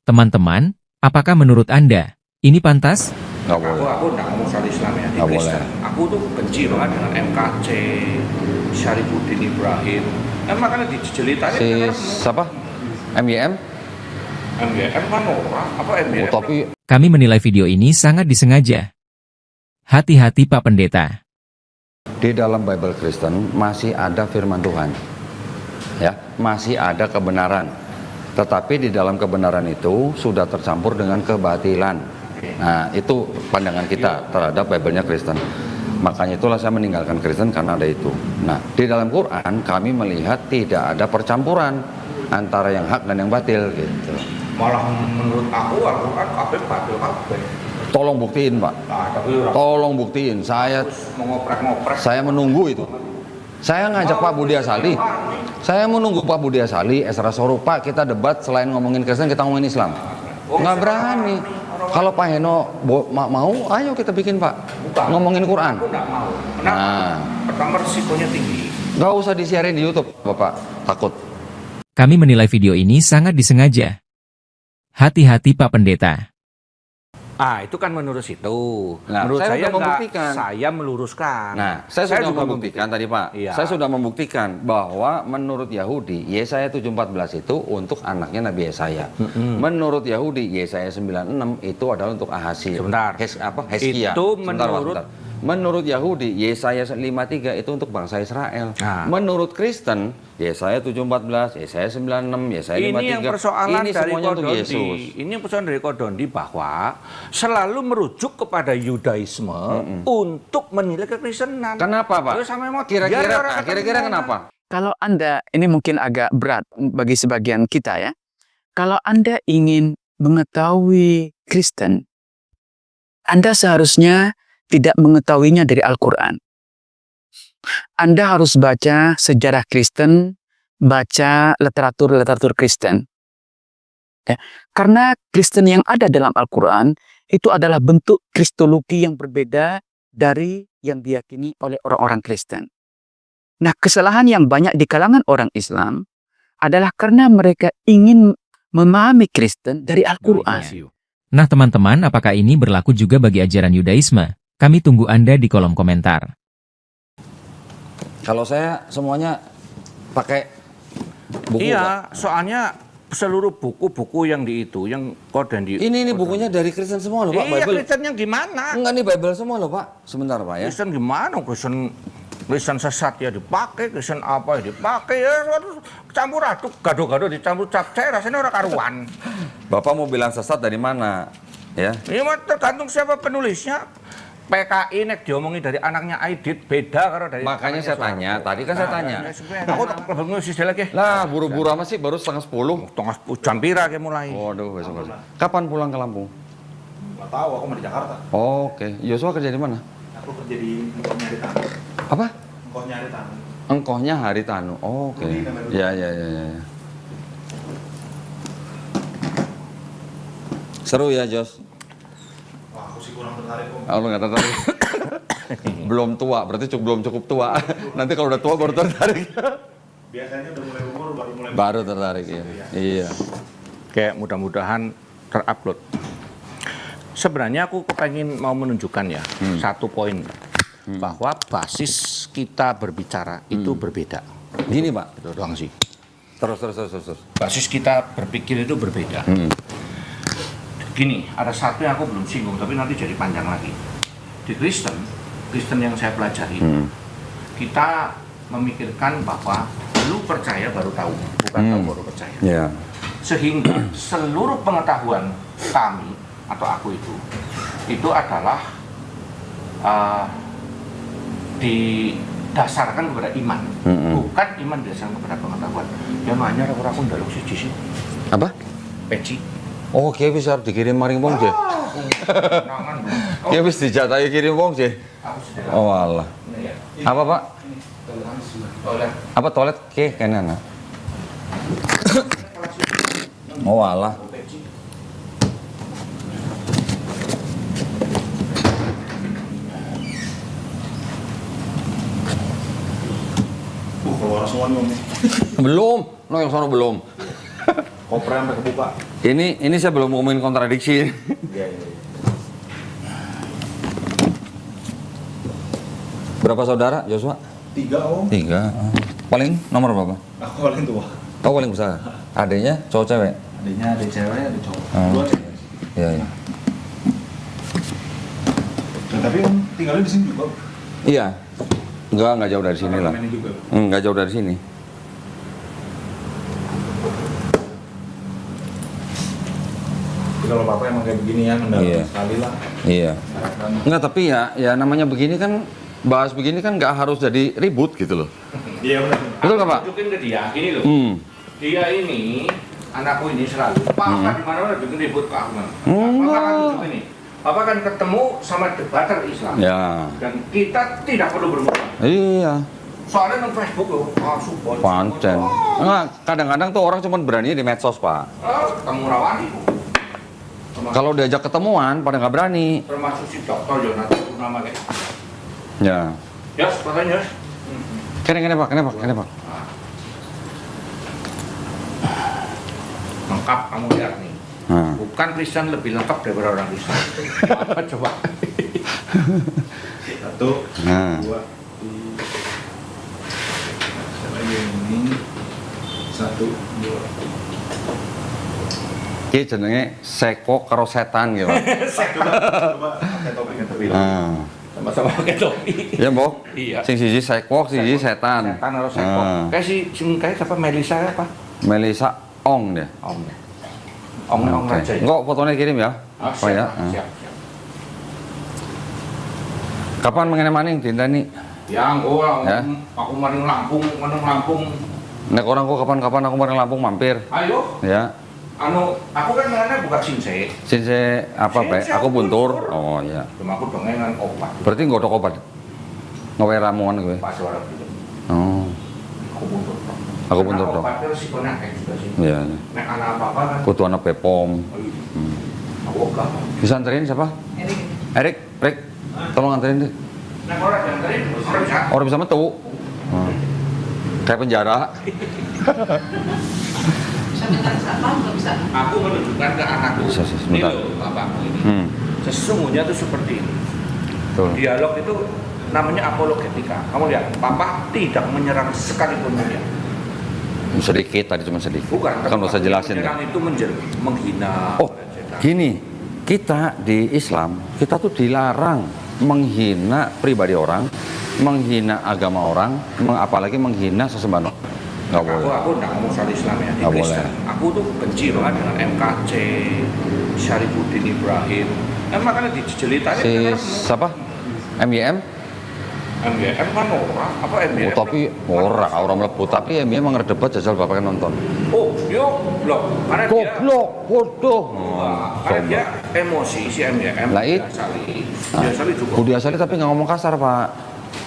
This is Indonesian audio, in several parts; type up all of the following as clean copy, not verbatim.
Teman-teman, apakah menurut Anda, ini pantas? Nggak boleh. Aku nggak ngomong soal Islam ya, di Nggak Kristen. boleh. Aku tuh benci banget dengan MKC, Syarifuddin Ibrahim. Makanya dijelitannya Si siapa? MYM? MGM kan orang, apa MGM? Tapi Kami menilai video ini sangat disengaja. Hati-hati Pak Pendeta. di dalam Bible Kristen masih ada firman Tuhan. Ya, masih ada kebenaran. Tetapi di dalam kebenaran itu sudah tercampur dengan kebatilan. Nah, itu pandangan kita terhadap Bible-nya Kristen. Makanya itulah saya meninggalkan Kristen karena ada itu. Nah, di dalam Quran kami melihat tidak ada percampuran antara yang hak dan yang batil gitu. Malah menurut aku Al-Quran kabeh batil kabeh. Tolong buktiin, Pak. Nah, tapi orang Tolong buktiin. Saya mengoprek-ngoprek. menunggu itu. Saya ngajak Pak Budi Asali. Saya menunggu Pak Budi Asali, Esra Soru, Pak, kita debat selain ngomongin Kristen, kita ngomongin Islam. Nggak berani. Kalau Pak Heno mau, ayo kita bikin, Pak. Ngomongin Quran. Aku nggak mau. Kenapa? Nah, Pertama risikonya tinggi. nggak usah disiarin di YouTube, Bapak. Takut. Kami menilai video ini sangat disengaja. Hati-hati Pak Pendeta. Itu kan menurut situ. Nah, menurut saya saya sudah enggak, membuktikan. saya meluruskan. Nah, saya sudah juga membuktikan tadi, Pak. Iya. Saya sudah membuktikan bahwa menurut Yahudi, Yesaya 7:14 itu untuk anaknya Nabi Yesaya. Menurut Yahudi, Yesaya 96 itu adalah untuk Ahazia. Sebentar. Hezkia. Itu Sebentar, Pak, menurut- sebentar. Menurut Yahudi, Yesaya 53 itu untuk bangsa Israel. Nah. Menurut Kristen, Yesaya 7:14, Yesaya 96, Yesaya 53. Ini yang persoalan ini dari semuanya untuk Yesus. Kodondi. Ini yang persoalan dari Kodondi bahwa selalu merujuk kepada Yudaisme untuk menilai kekristenan. Kenapa, Pak? Terus sampai mau Kira-kira, biar Pak, orang kira-kira ketemu. kenapa? Kalau Anda, ini mungkin agak berat bagi sebagian kita ya. Kalau Anda ingin mengetahui Kristen, Anda seharusnya tidak mengetahuinya dari Al-Quran. Anda harus baca sejarah Kristen, baca literatur-literatur Kristen. Ya, karena Kristen yang ada dalam Al-Quran itu adalah bentuk kristologi yang berbeda dari yang diyakini oleh orang-orang Kristen. Nah, kesalahan yang banyak di kalangan orang Islam adalah karena mereka ingin memahami Kristen dari Al-Quran. Nah teman-teman, apakah ini berlaku juga bagi ajaran Yudaisme? Kami tunggu Anda di kolom komentar. Kalau saya semuanya pakai buku, Iya, Pak. soalnya seluruh buku-buku yang di itu, yang Kodondi. Ini bukunya dari Kristen semua loh, Pak. Iya, Bible. Kristen yang gimana? Enggak, nih Bible semua loh, Pak. Sebentar, Pak ya. Kristen gimana? Kristen sesat ya dipakai, Kristen apa ya dipakai, ya campur aduk, gado-gado dicampur capcay, rasanya orang karuan. Bapak mau bilang sesat dari mana? Ya. Ini mah tergantung siapa penulisnya. PKI nek diomongi dari anaknya Aidit beda kalau dari Makanya saya tanya, tadi kan saya tanya. Aku tak kebangun sih lagi. Lah, buru-buru amat sih, baru 9:30. Tengah jam pira kayak mulai. Waduh, besok. Kapan pulang ke Lampung? Nggak tahu, aku mau di Jakarta. Oke. Yosua kerja di mana? Aku kerja di Engkohnya Haritanu. Apa? Engkohnya Haritanu. Engkohnya Haritanu. Oke. Ya. Seru ya, Jos? Wah, aku sih kurang tertarik kok. Oh, lu nggak tertarik? Belum tua, berarti belum cukup tua. Nanti kalau udah tua baru tertarik. Biasanya udah mulai umur baru mulai. Baru tertarik ya. Iya. Kayak mudah-mudahan terupload. Sebenarnya aku kepengen mau menunjukkan ya satu poin bahwa basis kita berbicara itu berbeda. Gini, Pak. Itu doang sih. Terus. Basis kita berpikir itu berbeda. Gini, ada satu yang aku belum singgung, tapi nanti jadi panjang lagi. Di Kristen yang saya pelajari, kita memikirkan bahwa lu percaya baru tahu, bukan tahu baru percaya. Ya. Sehingga seluruh pengetahuan kami atau aku itu adalah didasarkan kepada iman, bukan iman didasarkan kepada pengetahuan. Yang nanya aku ndaluk siji sih, Apa? peci. Oh, kayak bisa dikirim maring wong, Je. Nangan, bro. Kayak bisa dijatahi kirim wong, Je. Aku sudah Oh, alah. ya. Apa, Pak? Oleh Apa toilet ke kayaknya? Oh, alah. Keluar semua nih, Om. Belum. No, yang sono belum. Kopernya sampai kebuka. Ini saya belum ngomongin kontradiksi. Iya. Berapa saudara Joshua? 3 om. 3. Paling nomor berapa? Aku paling tua. Oh paling besar. Adanya cowok cewek? Adanya ada cewek, ada cowok. Oh. 2 cewek. Iya iya. Nah, tapi om tinggalnya di sini juga. Iya. Enggak jauh dari sini lah. Apartemennya juga. Enggak jauh dari sini. Jadi kalau papa emang kayak begini ya, mendalam Iya. sekali lah. Iya. Sekarang Enggak, tapi ya namanya begini kan, bahas begini kan nggak harus jadi ribut gitu loh. Iya benar. Betul nggak Pak? Tunjukin ke dia, gini loh. Dia ini, anakku ini selalu, Papa di mana-mana bikin ribut ke aku. Papa kan tunjuk ini. Papa kan ketemu sama debater Islam. Ya. Dan kita tidak perlu bermusuhan. Iya. Soalnya di Facebook loh, support. Pancen. Enggak, kadang-kadang tuh orang cuma berani di medsos Pak. Ketemu Rawani. Kalau diajak ketemuan, pada nggak berani. Termasuk si Dr. Yonatan Purnama kayak. Ya. Yos, katanya Yos. Kene Pak. Lengkap kamu lihat nih. Nah. Bukan Kristen lebih lengkap daripada orang Kristen. Apa coba? 1, Nah. 2, 3. Lagi ini 1, 2. Ki jenenge seko karo setan gitu. Coba pakai topi. Nah. Sama-sama pakai topi. Iya, Mbok. Iya. Sing siji seko, sing siji setan. Setan harus sekok. Ah. Kayak sing kayak siapa Melisa apa? Melisa Ong deh. Ong. Ong Oke. aja. Enggak, fotonya kirim ya. Siap, Oh ya. siap. Kapan mengenai maning dinteni? Yang gua Ya. aku maring Lampung. Nek orang kok kapan-kapan aku maring Lampung mampir. Ayo, Ya. aku kan mengenai buka sinse. Sinse apa, Pak? Sinse Aku aku buntur. buntur. Oh iya. Cuma aku dongengan obat. Berarti nggak obat. Ngewe ramuan gue. Pas suara gitu. Oh. Aku buntur. Aku buntur dong. Obat terus sikonya kayak juga sih. Iya. Nek anak apa-apa kan. Kutu anak Bepom. Oh, iya. Aku ogah. Bisa anterin siapa? Erik, tolong anterin deh. Nek orang janterin, orang bisa. Orang bisa metu. Kayak penjara. Aku menunjukkan ke anakku. Bisa, Ini sebentar. loh bapakmu ini. Hmm. Sesungguhnya itu seperti ini. Betul. Dialog itu namanya apologetika. Kamu lihat, papa tidak menyerang sekalipun dunia. Sedikit tadi cuma sedikit. Bukan. Kan usah jelasin deh. Menyerang itu menghina. Oh, gini. Kita di Islam, kita tuh dilarang menghina pribadi orang, menghina agama orang, apalagi menghina sesembahan. Nggak boleh. Aku nggak ngomong soal Islam ya, di Nggak Kristen. boleh. Aku tuh benci banget dengan MKC, Syarifuddin Ibrahim. Makanya dijelitannya Si siapa? MYM? MGM kan orang, apa MGM? Oh, tapi orang melebu, tapi MYM emang ngedebat jajal bapak kan nonton. Oh, dia goblok. Karena dia Goblok, bodoh. karena dia emosi si MGM. Lah, Dia Sali juga. Budi Asali tapi nggak ngomong kasar pak.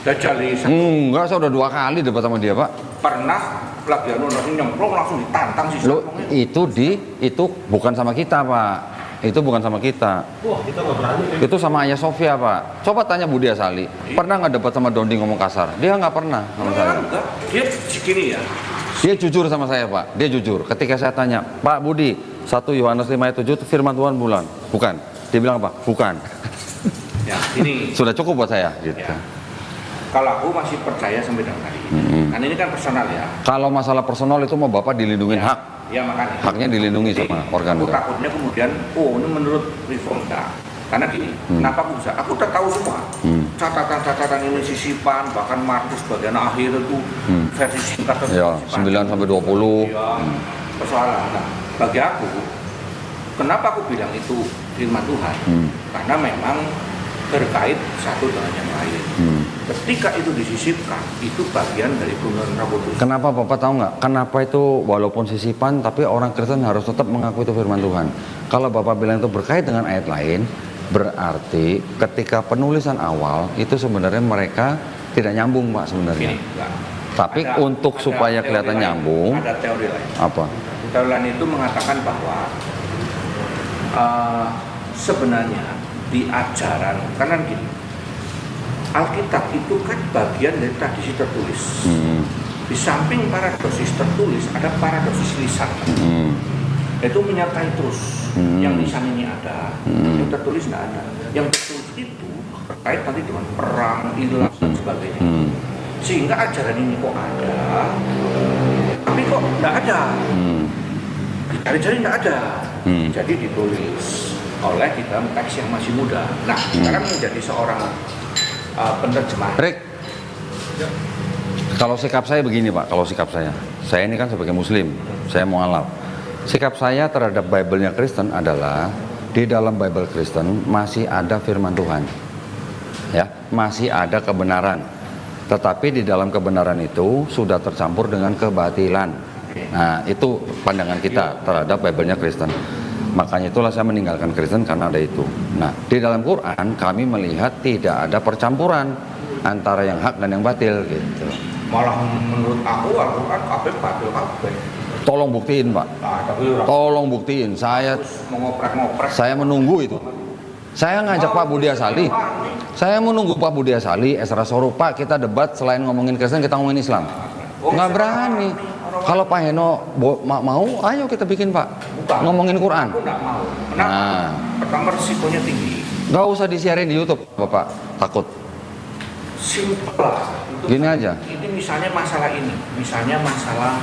Dajali Enggak, saya udah 2 kali debat sama dia pak. pernah lagi langsung nyemplung langsung ditantang si Lo Sarpongnya. itu bukan sama kita pak. Itu bukan sama kita. Wah, kita nggak berani. Itu sama Ayah Sofia pak. Coba tanya Budi Asali. Pernah nggak debat sama Dondi ngomong kasar? Dia nggak pernah sama saya. Enggak, dia segini ya. Dia jujur sama saya pak. Dia jujur. Ketika saya tanya, Pak Budi, 1 Yohanes 5 ayat 7 itu firman Tuhan bulan. Bukan. Dia bilang apa? Bukan. Ya, ini Sudah cukup buat saya. Gitu. ya. Kalau aku masih percaya sampai dengan hari ini. Kan ini kan personal ya. Kalau masalah personal itu mau bapak dilindungin hak. Ya makanya. Haknya dilindungi Jadi, sama organ aku itu. takutnya kemudian, oh ini menurut reform enggak. Karena gini, kenapa aku bisa? Aku udah tahu semua. Catatan-catatan ini sisipan, bahkan Markus bagian akhir itu versi singkat tentang Ya, sisipan. 9 sampai 20. Ya, persoalan. Nah, bagi aku, kenapa aku bilang itu firman Tuhan? Karena memang terkait satu dengan yang lain. Ketika itu disisipkan, itu bagian dari kebenaran Rabbul Alamin. Kenapa Bapak tahu nggak? Kenapa itu walaupun sisipan tapi orang Kristen harus tetap mengakui itu firman Tuhan. Kalau Bapak bilang itu berkait dengan ayat lain, berarti ketika penulisan awal itu sebenarnya mereka tidak nyambung Pak sebenarnya. Gini, enggak. Tapi untuk supaya teori kelihatan lain. nyambung, Ada teori lain. apa? Teori lain itu mengatakan bahwa sebenarnya di ajaran, karena gini, Alkitab itu kan bagian dari tradisi tertulis. Di samping paradosis tertulis, ada paradosis lisan. itu menyertai terus. Yang lisan ini ada, yang tertulis nggak ada. Yang tertulis itu terkait nanti dengan perang, ilah dan sebagainya. Sehingga ajaran ini kok ada, tapi kok nggak ada. Dicari-cari nggak ada. Jadi ditulis oleh di dalam teks yang masih muda. Nah, sekarang menjadi seorang penerjemah. Rick, kalau sikap saya begini Pak, kalau sikap saya ini kan sebagai Muslim, saya mualaf. Sikap saya terhadap Bible-nya Kristen adalah di dalam Bible Kristen masih ada firman Tuhan, ya, masih ada kebenaran. Tetapi di dalam kebenaran itu sudah tercampur dengan kebatilan. Nah, itu pandangan kita terhadap Bible-nya Kristen. Makanya itulah saya meninggalkan Kristen karena ada itu. Nah, di dalam Quran kami melihat tidak ada percampuran antara yang hak dan yang batil gitu. Malah menurut aku Al-Quran kabeh batil kabeh. Tolong buktiin Pak. Nah, tapi orang Tolong buktiin. mengoprek-ngoprek. Saya menunggu itu. Saya ngajak Pak Budi Asali. Saya menunggu Pak Budi Asali, Esra Sorup, Pak, kita debat selain ngomongin Kristen kita ngomongin Islam. Nggak berani. Kalau Pak Heno mau, ayo kita bikin Pak. Bukan. Ngomongin Quran. Aku nggak mau. Kenapa? Nah. Pertama risikonya tinggi. Nggak usah disiarin di YouTube, Bapak. Takut. Simpel lah. Gini aja. Ini misalnya masalah ini. Misalnya masalah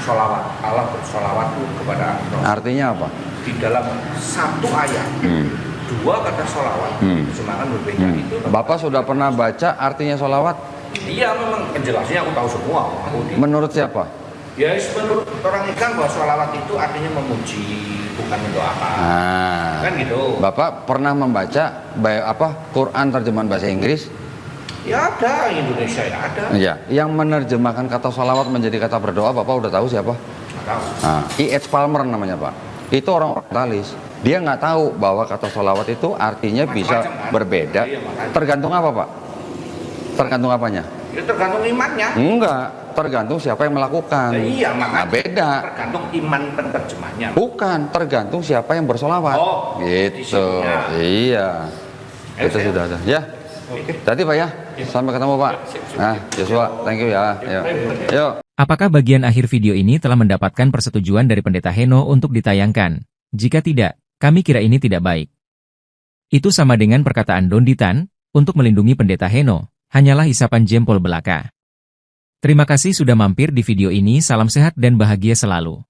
sholawat. Allah bersolawat kepada Rasul. Artinya apa? Di dalam satu ayat. Dua kata sholawat. Semakan berbeda itu. Bapak sudah pernah baca artinya sholawat? Iya, memang penjelasannya aku tahu semua. Menurut siapa? Ya, menurut orang Islam bahwa sholawat itu artinya memuji, bukan mendoakan. Nah, Kan gitu. Bapak pernah membaca Quran terjemahan bahasa Inggris? Ya ada, Indonesia ya ada. Iya. Yang menerjemahkan kata sholawat menjadi kata berdoa, Bapak udah tahu siapa? Nggak tahu. Nah, E.H. Palmer namanya Pak. Itu orang orientalis. Dia nggak tahu bahwa kata sholawat itu artinya bisa Macam-macam, kan? berbeda. Iya, makanya. Tergantung apa Pak? Tergantung apanya? Ya tergantung imannya. Enggak, tergantung siapa yang melakukan. Ya, iya, Nah, makanya beda. tergantung iman penerjemahnya. Bukan, tergantung siapa yang bersolawat. Oh, gitu. isinya. Iya. Itu saya- sudah ada. Ya. Tadi Pak ya. Sampai ketemu Pak. Nah, Joshua, thank you ya. Yuk. Apakah bagian akhir video ini telah mendapatkan persetujuan dari Pendeta Heno untuk ditayangkan? Jika tidak, kami kira ini tidak baik. Itu sama dengan perkataan Don Ditan, untuk melindungi Pendeta Heno, hanyalah isapan jempol belaka. Terima kasih sudah mampir di video ini, salam sehat dan bahagia selalu.